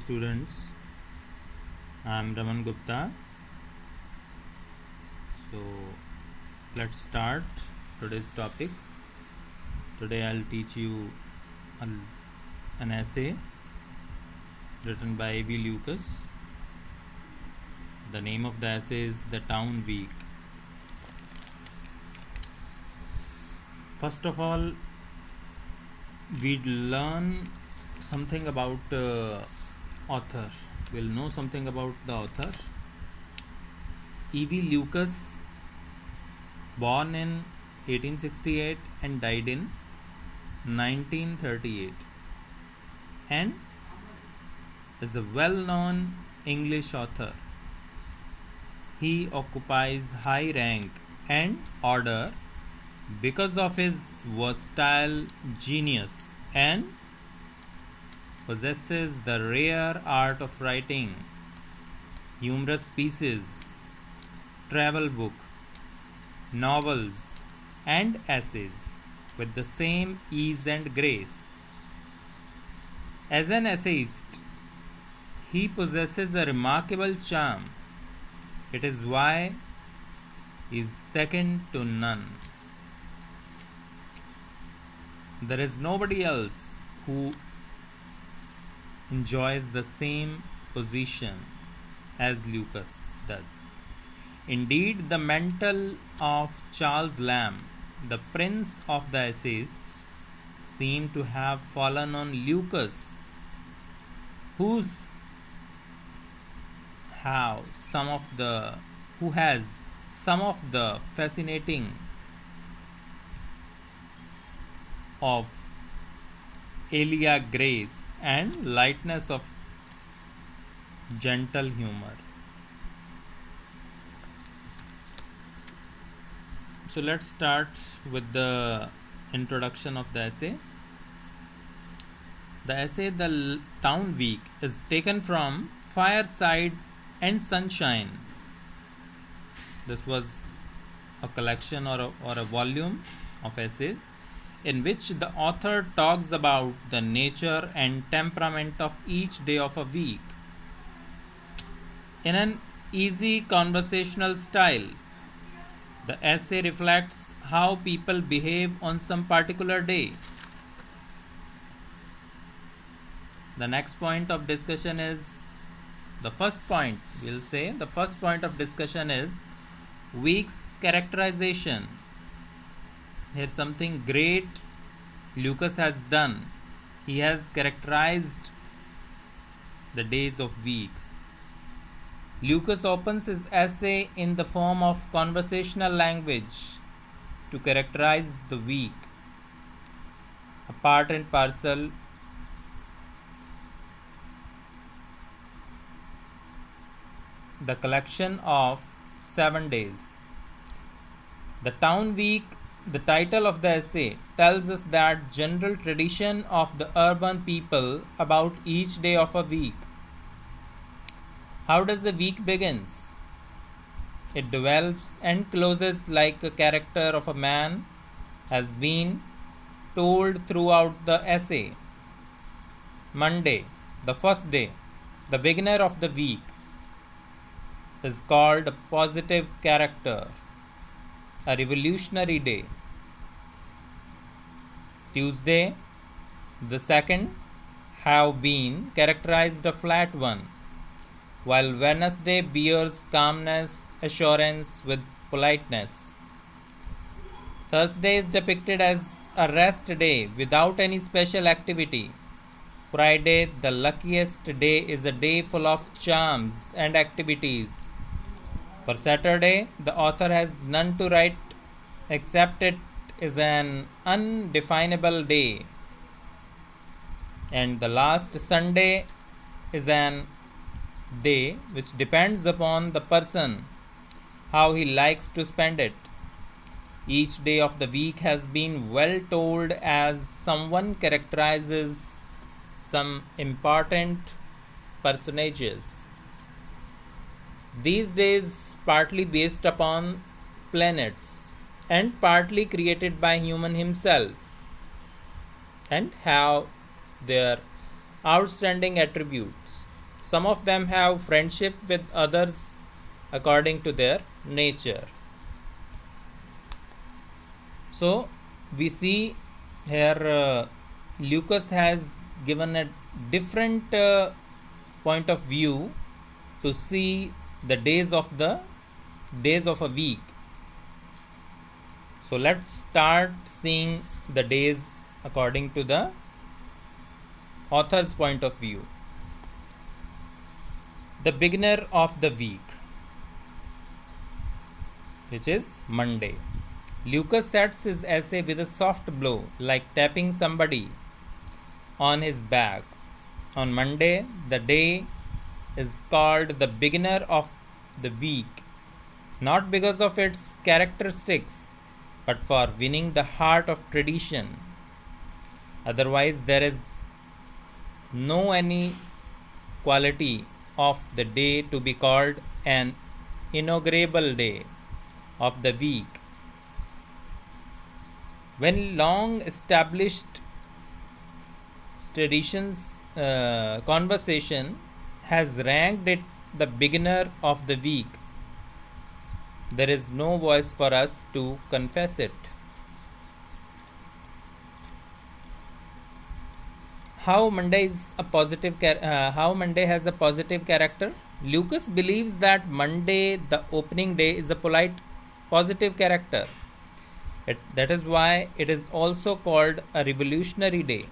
students. I am Raman Gupta. So let's start today's topic. Today I'll teach you an essay written by A.B. Lucas. The name of the essay is The Town Week. First of all, we'd learn something about author. We'll know something about the author. E.B. Lucas, born in 1868 and died in 1938, and is a well-known English author. He occupies high rank and order because of his versatile genius and possesses the rare art of writing humorous pieces, travel book, novels, and essays with the same ease and grace. As an essayist, he possesses a remarkable charm. It is why he is second to none. There is nobody else who enjoys the same position as Lucas does. Indeed, the mantle of Charles Lamb, the prince of the essayists, seemed to have fallen on Lucas, who has some of the fascinating of Elia grace and lightness of gentle humor. So let's start with the introduction of the essay. The essay The Town Week is taken from Fireside and Sunshine. This was a collection or a volume of essays in which the author talks about the nature and temperament of each day of a week in an easy conversational style. The essay reflects how people behave on some particular day. The next point of discussion is the first point of discussion is week's characterization. Here's something great Lucas has done. He has characterized the days of weeks. Lucas opens his essay in the form of conversational language to characterize the week. A part and parcel the collection of 7 days. The Town Week, the title of the essay, tells us that general tradition of the urban people about each day of a week. How does the week begins? It develops and closes like a character of a man has been told throughout the essay. Monday, the first day, the beginner of the week, is called a positive character, a revolutionary day. Tuesday, the second, have been characterized a flat one, while Wednesday bears calmness, assurance with politeness. Thursday is depicted as a rest day without any special activity. Friday, the luckiest day, is a day full of charms and activities. For Saturday, the author has none to write except it is an undefinable day. And the last Sunday is an day which depends upon the person, how he likes to spend it. Each day of the week has been well told as someone characterizes some important personages. These days partly based upon planets and partly created by human himself, and have their outstanding attributes. some of them have friendship with others according to their nature. So we see here Lucas has given a different point of view to see the days of a week. So let's start seeing the days according to the author's point of view. The beginner of the week, which is Monday. Lucas starts his essay with a soft blow, like tapping somebody on his back. On Monday, the day is called the beginner of the week, not because of its characteristics, but for winning the heart of tradition. Otherwise, there is no any quality of the day to be called an inaugural day of the week. When long established traditions conversation has ranked it the beginner of the week, there is no voice for us to confess it. How Monday has a positive character? Lucas believes that Monday, the opening day, is a polite, positive character. That is why it is also called a revolutionary day.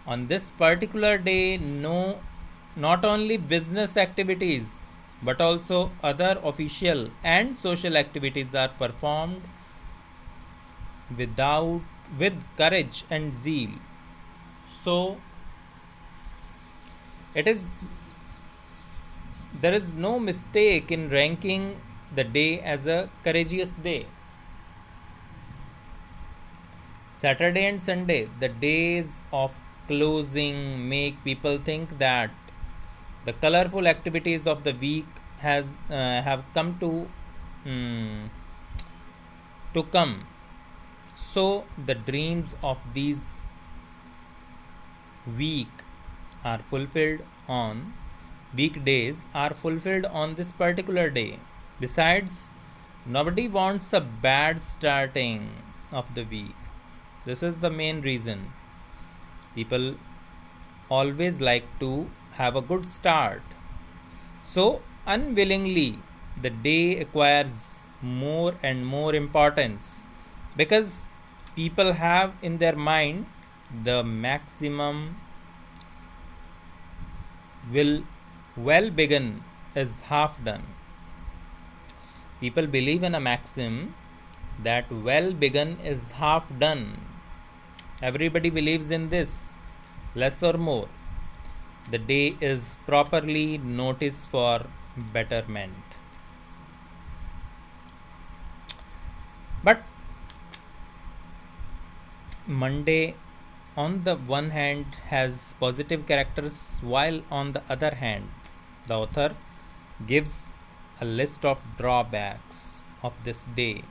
On this particular day, not only business activities but also other official and social activities are performed with courage and zeal. So it is there is no mistake in ranking the day as a courageous day. Saturday and Sunday, the days of closing, make people think that the colorful activities of the week have come to come. So the dreams of these week are fulfilled on weekdays are fulfilled on this particular day. Besides, nobody wants a bad starting of the week. This is the main reason. People always like to have a good start. So, unwillingly, the day acquires more and more importance because people have in their mind the maximum will well begin is half done. People believe in a maxim that well begun is half done. Everybody believes in this, less or more. The day is properly noticed for betterment. But Monday, on the one hand, has positive characters, while on the other hand, the author gives a list of drawbacks of this day.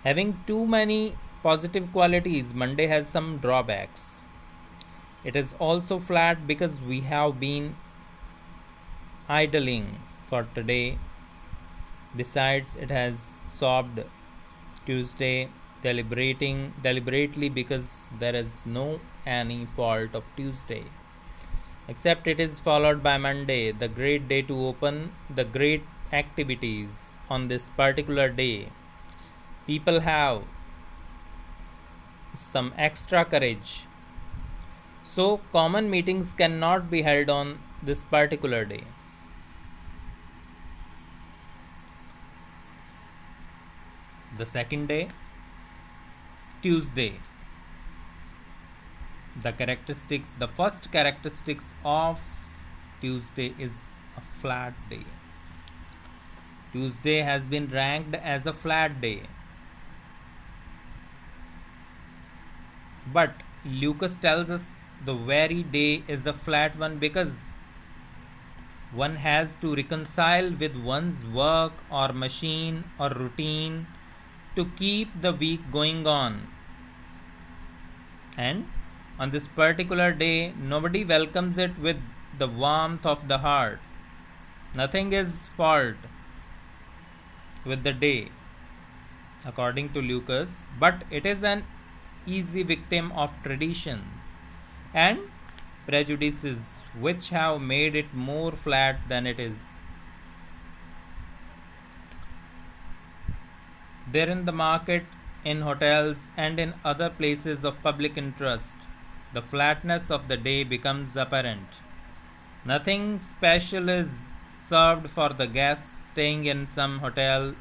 Having too many positive qualities, Monday has some drawbacks. It is also flat because we have been idling for today. Besides, it has sobbed Tuesday deliberately because there is no any fault of Tuesday. Except it is followed by Monday, the great day to open the great activities on this particular day. People have some extra courage. So, common meetings cannot be held on this particular day. The second day, Tuesday. The first characteristics of Tuesday is a flat day. Tuesday has been ranked as a flat day. But Lucas tells us the very day is a flat one because one has to reconcile with one's work or machine or routine to keep the week going on. And on this particular day, nobody welcomes it with the warmth of the heart. Nothing is fault with the day, according to Lucas, but it is an easy victim of traditions and prejudices which have made it more flat than it is. There in the market, in hotels, and in other places of public interest, the flatness of the day becomes apparent. Nothing special is served for the guests staying in some hotel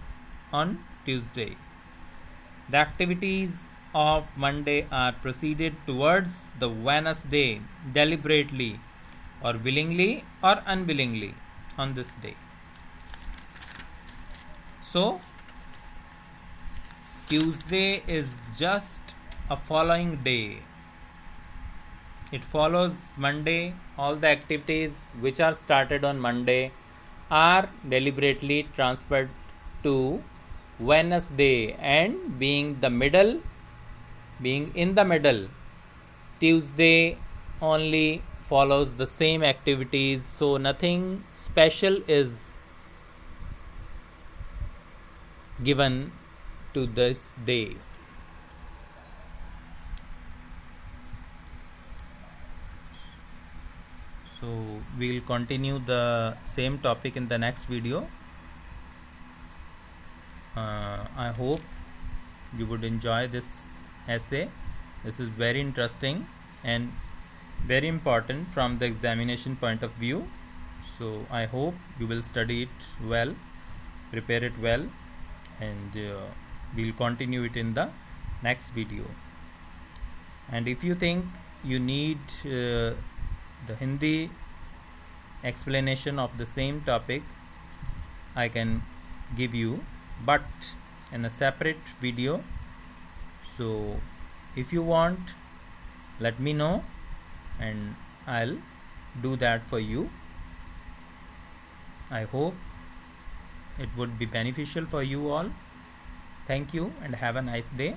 on Tuesday. The activities of Monday are proceeded towards the Wednesday deliberately or willingly or unwillingly on this day. So, Tuesday is just a following day. It follows Monday. All the activities which are started on Monday are deliberately transferred to Wednesday, and being in the middle, Tuesday only follows the same activities, so nothing special is given to this day. So we'll continue the same topic in the next video. I hope you would enjoy this essay. This is very interesting and very important from the examination point of view. So I hope you will study it well, prepare it well, and we'll continue it in the next video. And if you think you need the Hindi explanation of the same topic, I can give you, but in a separate video. So if you want, let me know and I'll do that for you. I hope it would be beneficial for you all. Thank you and have a nice day.